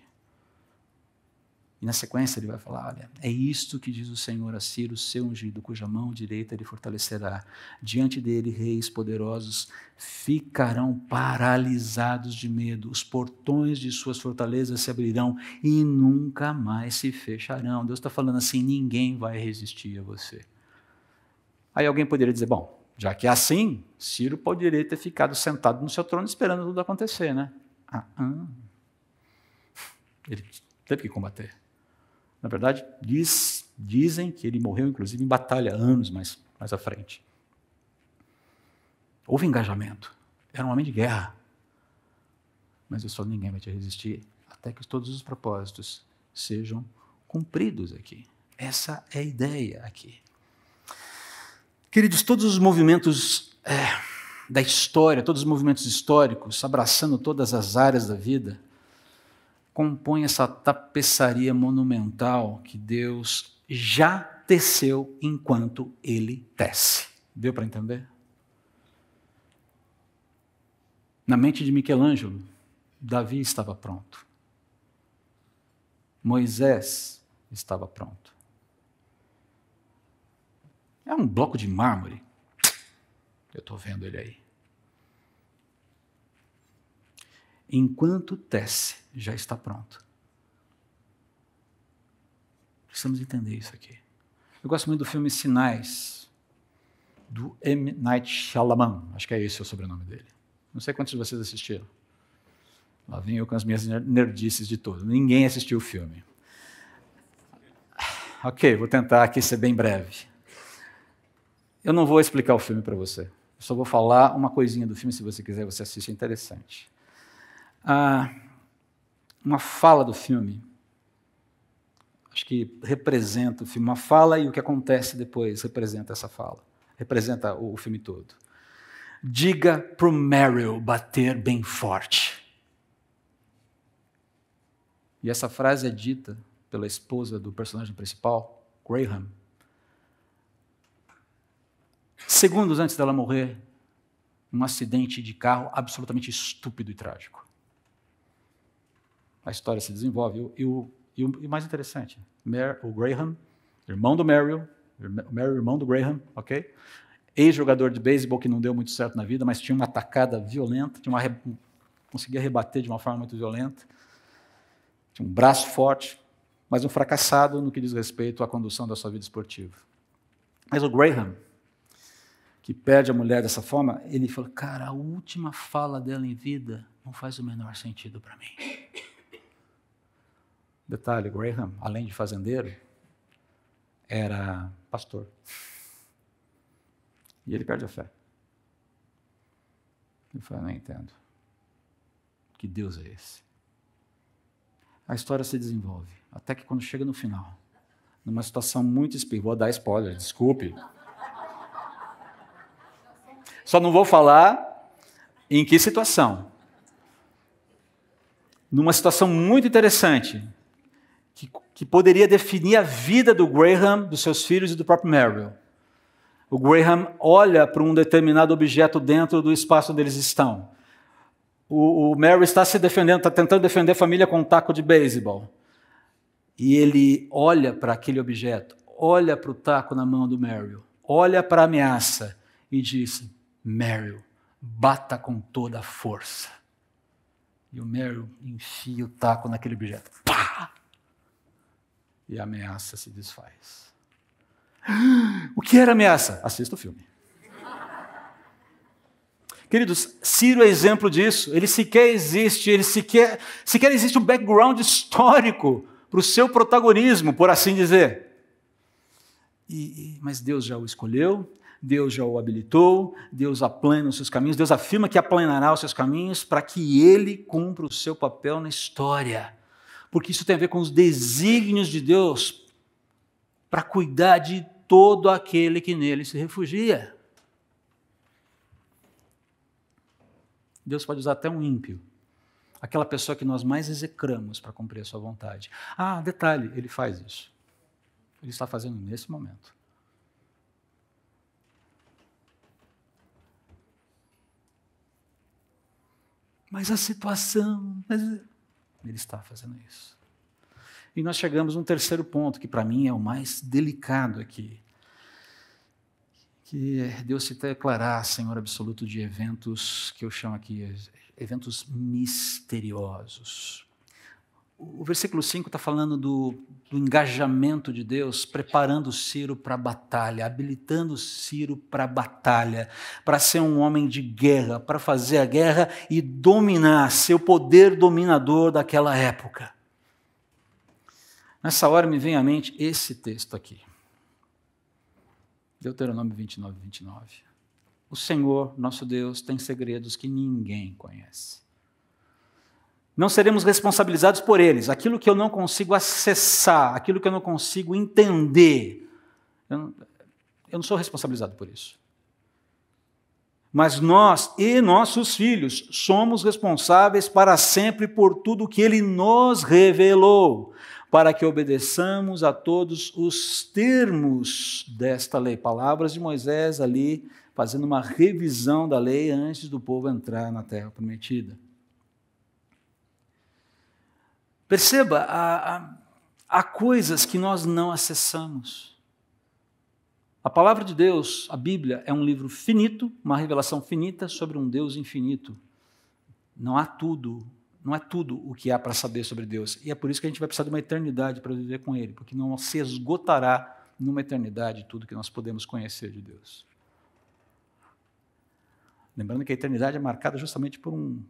E na sequência ele vai falar, olha, é isto que diz o Senhor a Ciro, seu ungido, cuja mão direita ele fortalecerá. Diante dele, reis poderosos ficarão paralisados de medo. Os portões de suas fortalezas se abrirão e nunca mais se fecharão. Deus está falando assim, ninguém vai resistir a você. Aí alguém poderia dizer, bom, já que é assim, Ciro poderia ter ficado sentado no seu trono esperando tudo acontecer, né? Ele teve que combater. Na verdade, dizem que ele morreu, inclusive, em batalha, anos mais à frente. Houve engajamento. Era um homem de guerra. Mas eu só ninguém vai te resistir até que todos os propósitos sejam cumpridos aqui. Essa é a ideia aqui. Queridos, todos os movimentos da história, todos os movimentos históricos, abraçando todas as áreas da vida, compõe essa tapeçaria monumental que Deus já teceu enquanto Ele tece. Deu para entender? Na mente de Michelangelo, Davi estava pronto. Moisés estava pronto. É um bloco de mármore. Eu estou vendo ele aí. Enquanto tece, já está pronto. Precisamos entender isso aqui. Eu gosto muito do filme Sinais, do M. Night Shyamalan. Acho que é esse o sobrenome dele. Não sei quantos de vocês assistiram. Lá vem eu com as minhas nerdices de todo. Ninguém assistiu o filme. Ok, vou tentar aqui ser bem breve. Eu não vou explicar o filme para você. Eu só vou falar uma coisinha do filme, se você quiser, você assiste, é interessante. Uma fala do filme, acho que representa o filme, uma fala e o que acontece depois representa essa fala, representa o filme todo. Diga para o Meryl bater bem forte. E essa frase é dita pela esposa do personagem principal, Graham, segundos antes dela morrer, num acidente de carro absolutamente estúpido e trágico. A história se desenvolve. E o mais interessante, o Graham, irmão do Meryl, irmão do Graham, ok? Ex-jogador de beisebol que não deu muito certo na vida, mas tinha uma atacada violenta, conseguia rebater de uma forma muito violenta, tinha um braço forte, mas um fracassado no que diz respeito à condução da sua vida esportiva. Mas o Graham, que perde a mulher dessa forma, ele falou, cara, a última fala dela em vida não faz o menor sentido para mim. Detalhe, Graham, além de fazendeiro, era pastor. E ele perde a fé. Ele fala, não entendo. Que Deus é esse? A história se desenvolve, até que quando chega no final, numa situação muito vou dar spoiler, desculpe. Só não vou falar em que situação. Numa situação muito interessante, que poderia definir a vida do Graham, dos seus filhos e do próprio Meryl. O Graham olha para um determinado objeto dentro do espaço onde eles estão. O Meryl está se defendendo, está tentando defender a família com um taco de beisebol. E ele olha para aquele objeto, olha para o taco na mão do Meryl, olha para a ameaça e diz, Meryl, bata com toda a força. E o Meryl enfia o taco naquele objeto. Pá! E a ameaça se desfaz. O que era ameaça? Assista o filme. Queridos, Ciro é exemplo disso. Ele sequer existe existe um background histórico para o seu protagonismo, por assim dizer. Mas Deus já o escolheu, Deus já o habilitou, Deus aplana os seus caminhos, Deus afirma que aplanará os seus caminhos para que ele cumpra o seu papel na história. Porque isso tem a ver com os desígnios de Deus para cuidar de todo aquele que nele se refugia. Deus pode usar até um ímpio, aquela pessoa que nós mais execramos para cumprir a sua vontade. Detalhe, ele faz isso. Ele está fazendo nesse momento. Mas a situação... Ele está fazendo isso. E nós chegamos num terceiro ponto, que para mim é o mais delicado aqui, que é Deus se declarar Senhor absoluto de eventos que eu chamo aqui eventos misteriosos. O versículo 5 está falando do engajamento de Deus, preparando Ciro para a batalha, habilitando Ciro para a batalha, para ser um homem de guerra, para fazer a guerra e dominar, ser o poder dominador daquela época. Nessa hora me vem à mente esse texto aqui. Deuteronômio 29, 29. O Senhor, nosso Deus, tem segredos que ninguém conhece. Não seremos responsabilizados por eles. Aquilo que eu não consigo acessar, aquilo que eu não consigo entender, eu não sou responsabilizado por isso. Mas nós e nossos filhos somos responsáveis para sempre por tudo que Ele nos revelou, para que obedeçamos a todos os termos desta lei. Palavras de Moisés ali, fazendo uma revisão da lei antes do povo entrar na terra prometida. Perceba, há coisas que nós não acessamos. A palavra de Deus, a Bíblia, é um livro finito, uma revelação finita sobre um Deus infinito. Não é tudo o que há para saber sobre Deus. E é por isso que a gente vai precisar de uma eternidade para viver com Ele, porque não se esgotará numa eternidade tudo que nós podemos conhecer de Deus. Lembrando que a eternidade é marcada justamente por um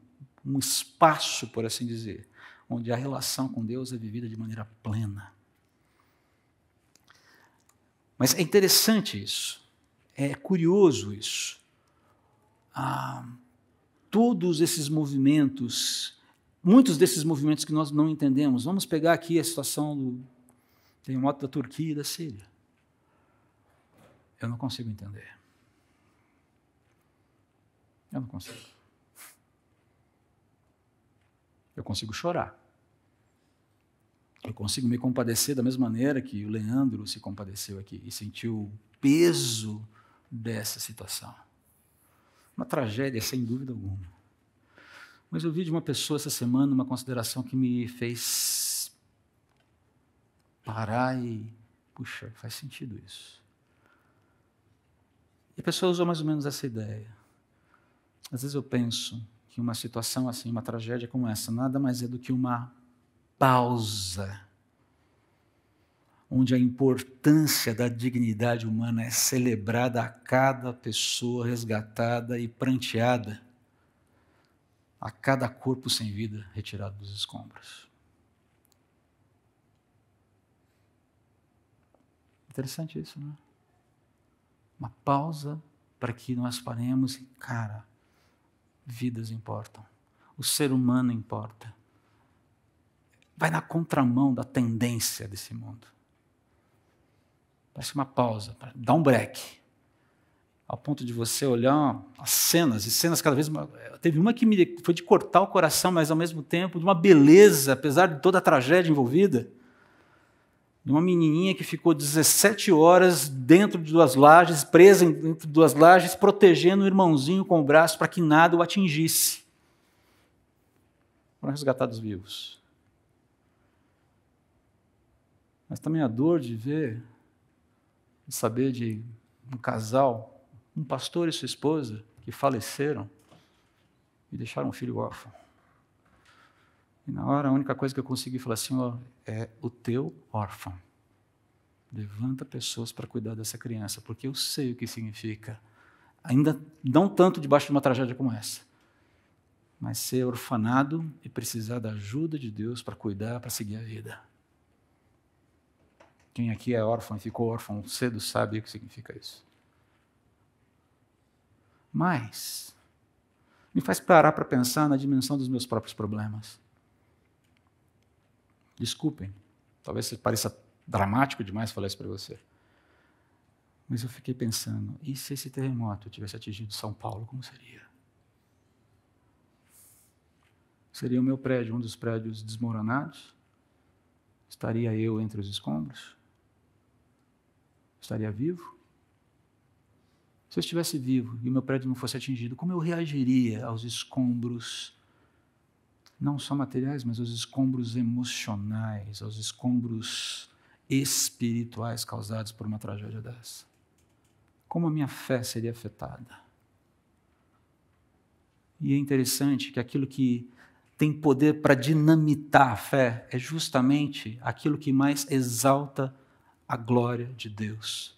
espaço, por assim dizer, onde a relação com Deus é vivida de maneira plena. Mas é interessante isso, é curioso isso. Todos esses movimentos, muitos desses movimentos que nós não entendemos, vamos pegar aqui a situação do terremoto da Turquia e da Síria. Eu não consigo entender. Eu não consigo. Eu consigo chorar. Eu consigo me compadecer da mesma maneira que o Leandro se compadeceu aqui e sentiu o peso dessa situação. Uma tragédia, sem dúvida alguma. Mas eu vi de uma pessoa essa semana uma consideração que me fez parar e, puxa, faz sentido isso. E a pessoa usou mais ou menos essa ideia. Às vezes eu penso que uma situação assim, uma tragédia como essa, nada mais é do que uma pausa, onde a importância da dignidade humana é celebrada a cada pessoa resgatada e pranteada, a cada corpo sem vida retirado dos escombros. Interessante isso, não é? Uma pausa para que nós paremos e, cara, vidas importam. O ser humano importa. Vai na contramão da tendência desse mundo. Parece uma pausa, dá um break. Ao ponto de você olhar as cenas, e cenas cada vez mais... Teve uma que foi de cortar o coração, mas ao mesmo tempo de uma beleza, apesar de toda a tragédia envolvida. De uma menininha que ficou 17 horas dentro de duas lajes, presa dentro de duas lajes, protegendo o irmãozinho com o braço para que nada o atingisse. Foram resgatados vivos. Mas também a dor de ver, de saber de um casal, um pastor e sua esposa, que faleceram e deixaram um filho órfão. E na hora, a única coisa que eu consegui falar assim, ó, é o teu órfão. Levanta pessoas para cuidar dessa criança, porque eu sei o que significa. Ainda não tanto debaixo de uma tragédia como essa, mas ser orfanado e precisar da ajuda de Deus para cuidar, para seguir a vida. Quem aqui é órfão e ficou órfão cedo sabe o que significa isso. Mas me faz parar para pensar na dimensão dos meus próprios problemas. Desculpem, talvez pareça dramático demais falar isso para você. Mas eu fiquei pensando, e se esse terremoto tivesse atingido São Paulo, como seria? Seria o meu prédio, um dos prédios desmoronados? Estaria eu entre os escombros? Estaria vivo? Se eu estivesse vivo e o meu prédio não fosse atingido, como eu reagiria aos escombros não só materiais, mas aos escombros emocionais, aos escombros espirituais causados por uma tragédia dessa. Como a minha fé seria afetada? E é interessante que aquilo que tem poder para dinamitar a fé é justamente aquilo que mais exalta a glória de Deus,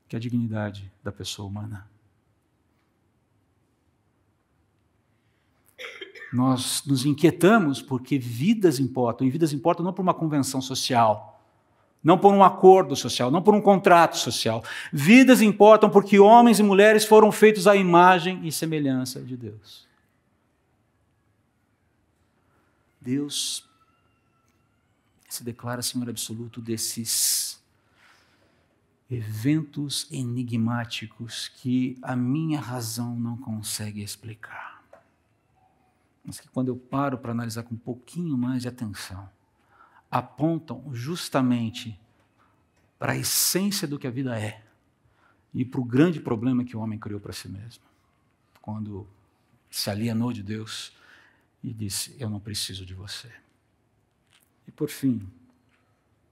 que é a dignidade da pessoa humana. Nós nos inquietamos porque vidas importam, e vidas importam não por uma convenção social, não por um acordo social, não por um contrato social. Vidas importam porque homens e mulheres foram feitos à imagem e semelhança de Deus. Deus se declara Senhor absoluto desses eventos enigmáticos que a minha razão não consegue explicar. Mas que quando eu paro para analisar com um pouquinho mais de atenção, apontam justamente para a essência do que a vida é e para o grande problema que o homem criou para si mesmo. Quando se alienou de Deus e disse, eu não preciso de você. E por fim,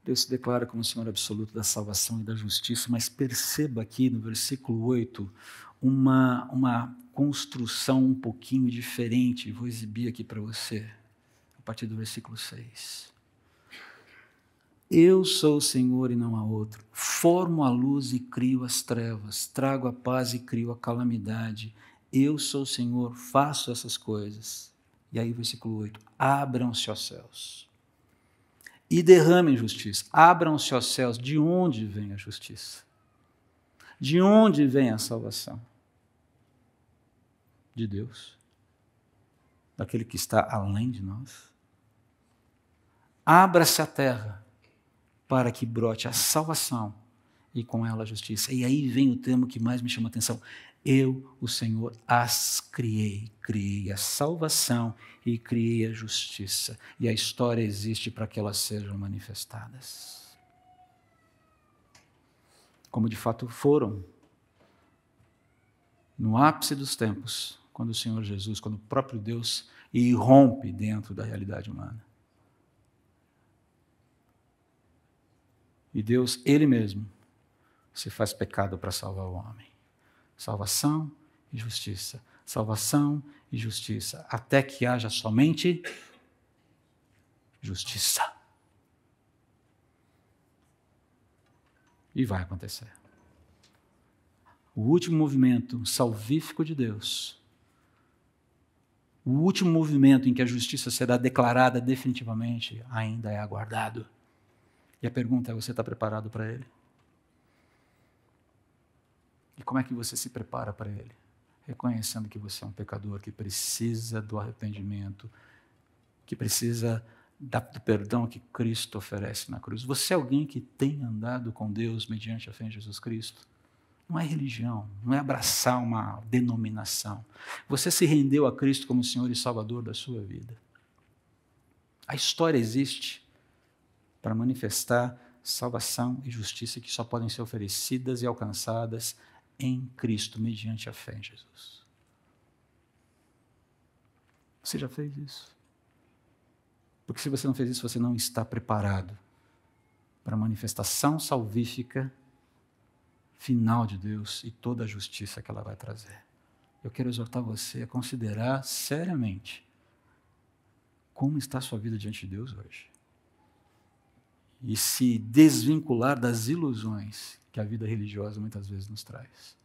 Deus se declara como o Senhor absoluto da salvação e da justiça, mas perceba aqui no versículo 8 uma construção um pouquinho diferente. Vou exibir aqui para você, a partir do versículo 6. Eu sou o Senhor e não há outro. Formo a luz e crio as trevas. Trago a paz e crio a calamidade. Eu sou o Senhor, faço essas coisas. E aí, versículo 8. Abram-se os céus e derramem justiça. Abram-se os céus. De onde vem a justiça? De onde vem a salvação? De Deus. Daquele que está além de nós. Abra-se a terra para que brote a salvação e com ela a justiça. E aí vem o termo que mais me chama a atenção. Eu, o Senhor, as criei. Criei a salvação e criei a justiça. E a história existe para que elas sejam manifestadas. Como de fato foram. No ápice dos tempos, quando o Senhor Jesus, quando o próprio Deus irrompe dentro da realidade humana. E Deus, Ele mesmo, se faz pecado para salvar o homem. Salvação e justiça. Salvação e justiça. Até que haja somente justiça. E vai acontecer. O último movimento salvífico de Deus, o último movimento em que a justiça será declarada definitivamente, ainda é aguardado. E a pergunta é, você está preparado para ele? E como é que você se prepara para ele? Reconhecendo que você é um pecador, que precisa do arrependimento, que precisa do perdão que Cristo oferece na cruz. Você é alguém que tem andado com Deus mediante a fé em Jesus Cristo? Não é religião, não é abraçar uma denominação. Você se rendeu a Cristo como Senhor e Salvador da sua vida. A história existe para manifestar salvação e justiça que só podem ser oferecidas e alcançadas em Cristo, mediante a fé em Jesus. Você já fez isso? Porque se você não fez isso, você não está preparado para a manifestação salvífica final de Deus e toda a justiça que ela vai trazer. Eu quero exortar você a considerar seriamente como está a sua vida diante de Deus hoje. E se desvincular das ilusões que a vida religiosa muitas vezes nos traz.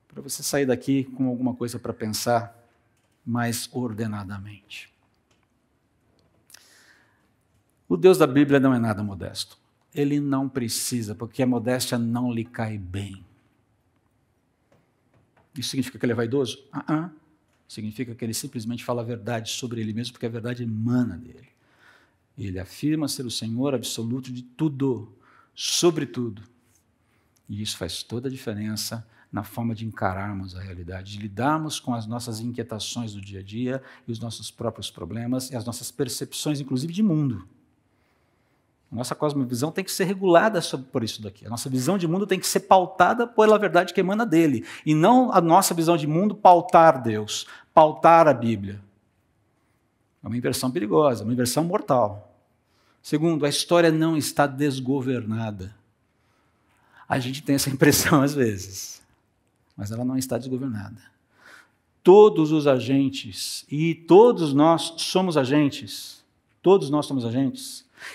Para você sair daqui com alguma coisa para pensar mais ordenadamente. O Deus da Bíblia não é nada modesto. Ele não precisa, porque a modéstia não lhe cai bem. Isso significa que ele é vaidoso? Significa que ele simplesmente fala a verdade sobre ele mesmo, porque a verdade emana dele. Ele afirma ser o Senhor absoluto de tudo, sobre tudo. E isso faz toda a diferença na forma de encararmos a realidade, de lidarmos com as nossas inquietações do dia a dia, e os nossos próprios problemas, e as nossas percepções, inclusive, de mundo. A nossa cosmovisão tem que ser regulada por isso daqui. A nossa visão de mundo tem que ser pautada pela verdade que emana dele. E não a nossa visão de mundo pautar Deus. pautar a Bíblia. É uma inversão perigosa, uma inversão mortal. Segundo, a história não está desgovernada. A gente tem essa impressão às vezes, mas ela não está desgovernada. Todos os agentes, e todos nós somos agentes,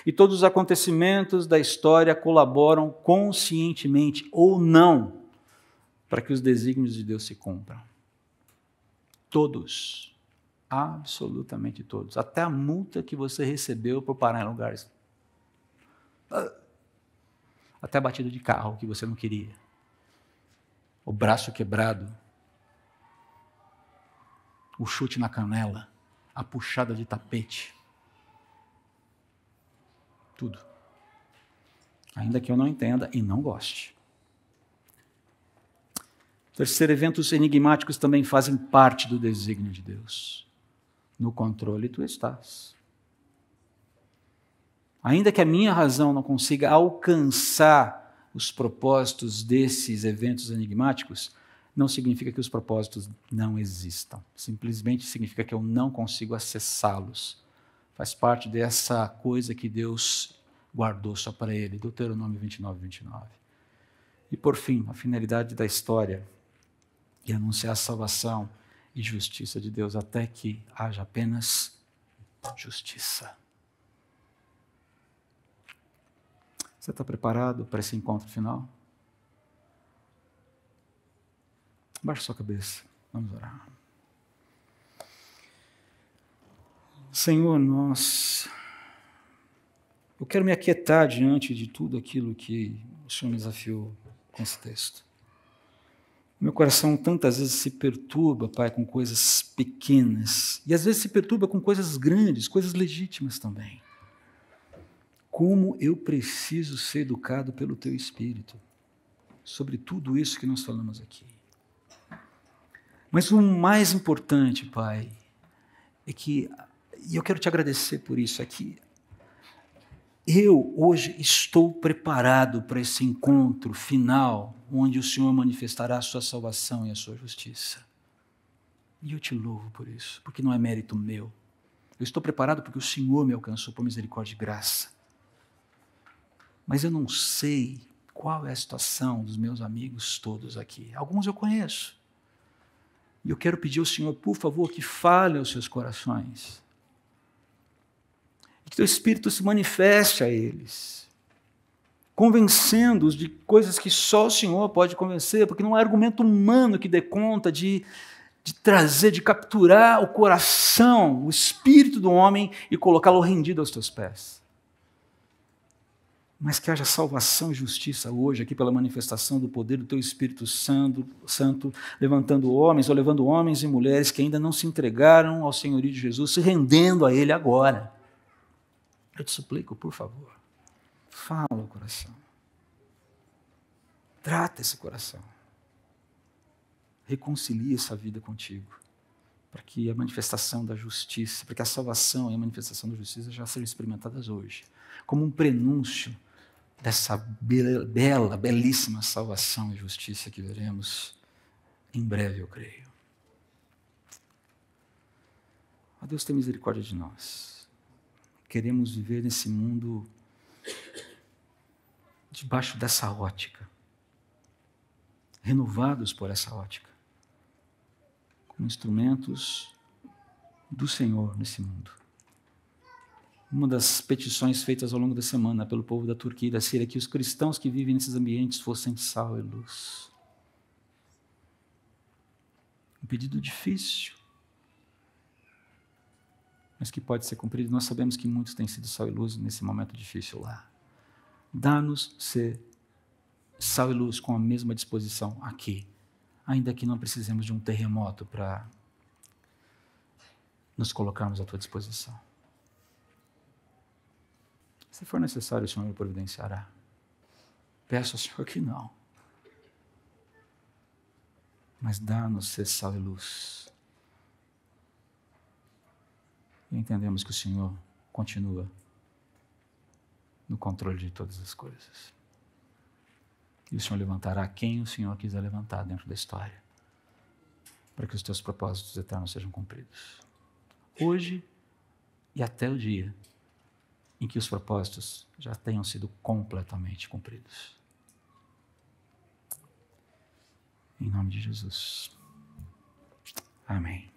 e todos os acontecimentos da história colaboram conscientemente ou não para que os desígnios de Deus se cumpram. Todos, absolutamente todos, até a multa que você recebeu por parar em lugares, até a batida de carro que você não queria, o braço quebrado, o chute na canela, a puxada de tapete, tudo. Ainda que eu não entenda e não goste. Terceiro, eventos enigmáticos também fazem parte do desígnio de Deus. No controle tu estás. Ainda que a minha razão não consiga alcançar os propósitos desses eventos enigmáticos, não significa que os propósitos não existam. Simplesmente significa que eu não consigo acessá-los. Faz parte dessa coisa que Deus guardou só para ele. Deuteronômio 29, 29. E por fim, a finalidade da história é anunciar a salvação e justiça de Deus até que haja apenas justiça. Você está preparado para esse encontro final? Baixe sua cabeça, vamos orar. Senhor, eu quero me aquietar diante de tudo aquilo que o Senhor me desafiou com esse texto. Meu coração tantas vezes se perturba, Pai, com coisas pequenas, e às vezes se perturba com coisas grandes, coisas legítimas também. Como eu preciso ser educado pelo Teu Espírito sobre tudo isso que nós falamos aqui. Mas o mais importante, Pai, é que, e eu quero te agradecer por isso, é que eu hoje estou preparado para esse encontro final, onde o Senhor manifestará a sua salvação e a sua justiça. E eu te louvo por isso, porque não é mérito meu. Eu estou preparado porque o Senhor me alcançou por misericórdia e graça. Mas eu não sei qual é a situação dos meus amigos todos aqui. Alguns eu conheço. E eu quero pedir ao Senhor, por favor, que fale aos seus corações. E que Teu Espírito se manifeste a eles, convencendo-os de coisas que só o Senhor pode convencer, porque não há argumento humano que dê conta de trazer, de capturar o coração, o espírito do homem e colocá-lo rendido aos Teus pés. Mas que haja salvação e justiça hoje, aqui pela manifestação do poder do Teu Espírito Santo, levantando homens, ou levando homens e mulheres que ainda não se entregaram ao senhorio de Jesus, se rendendo a Ele agora. Eu te suplico, por favor, fala ao coração. Trata esse coração. Reconcilie essa vida contigo, para que a manifestação da justiça, para que a salvação e a manifestação da justiça já sejam experimentadas hoje, como um prenúncio dessa bela, belíssima salvação e justiça que veremos em breve, eu creio. Ó Deus, tenha misericórdia de nós. Queremos viver nesse mundo debaixo dessa ótica, renovados por essa ótica, como instrumentos do Senhor nesse mundo. Uma das petições feitas ao longo da semana pelo povo da Turquia e da Síria é que os cristãos que vivem nesses ambientes fossem sal e luz. Um pedido difícil, mas que pode ser cumprido. Nós sabemos que muitos têm sido sal e luz nesse momento difícil lá. Dá-nos ser sal e luz com a mesma disposição aqui, ainda que não precisemos de um terremoto para nos colocarmos à Tua disposição. Se for necessário, o Senhor me providenciará. Peço ao Senhor que não. Mas dá-nos ser sal e luz. E entendemos que o Senhor continua no controle de todas as coisas. E o Senhor levantará quem o Senhor quiser levantar dentro da história. para que os teus propósitos eternos sejam cumpridos. Hoje e até o dia em que os propósitos já tenham sido completamente cumpridos. Em nome de Jesus. Amém.